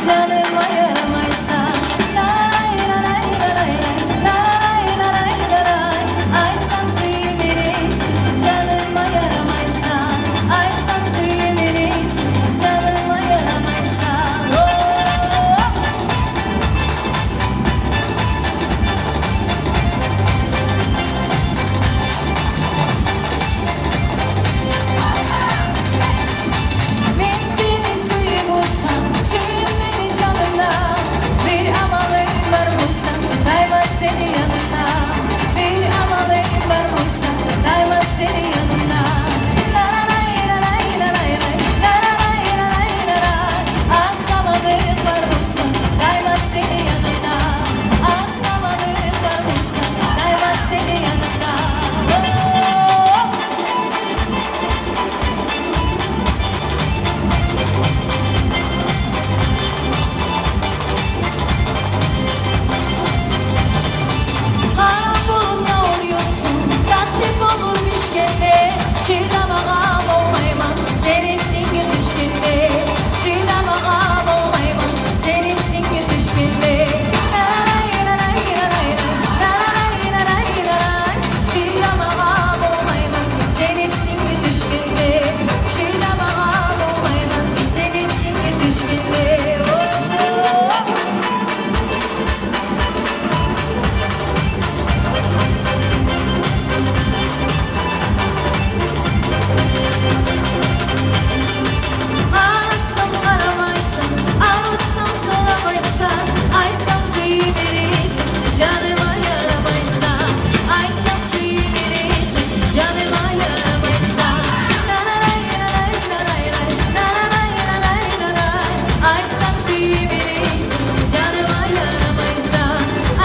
canıma yaramaysa. Lay lay lay lay lay lay lay lay. Açsam suyu verirsin, canıma yaramaysa. Açsam suyu verirsin, canıma yaramaysa. Ben senin suyu bulsam, suyun beni canına. Bir amalın var bulsam, daima seni yanına. Bir amalın var bulsam, daima seni yanına. La la lay la lay la lay lay, la la lay la lay la lay. Asamalın var bulsam, daima seni yanına. Asamalın var bulsam, daima seni yanına. Haram bulun ne oluyorsun? Tatlım olurmuş gene. Çiğdamağam olmayman, senin singir düşkünde. Çiğdamağam olmayman, senin singir düşkünde. La lay la lay la lay la lay la lay la lay. Çiğdamağam olmayman, senin singir düşkünde. Çiğdamağam olmayman, senin singir düşkünde. Ağlasam aramaysan, avutsan soramaysan. Açsam suyu verirsin, canıma yaramaysa. Açsam suyu verirsin, canıma yaramaysa. La la lay la lay la lay lay, la la lay la lay la lay. Açsam suyu verirsin, canıma yaramaysa.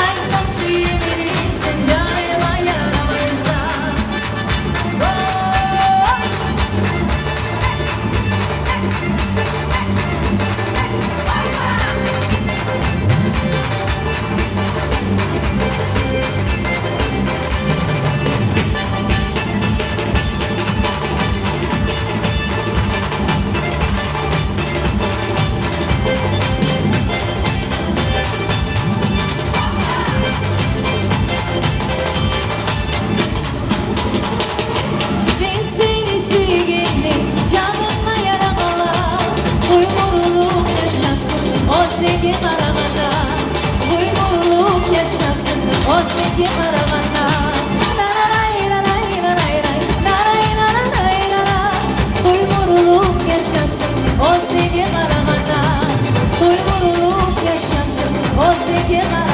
Açsam suyu verirsin, canıma yaramaysa. Ben seni sevgilim, canımla yaramala. Uymuruluk yaşasın, özlediğim aramada. Uymuruluk yaşasın, özlediğim aramada. La la lay la lay la lay lay, la lay la lay la lay. Uymuruluk yaşasın, özlediğim aramada. Uymuruluk yaşasın, özlediğim aramada.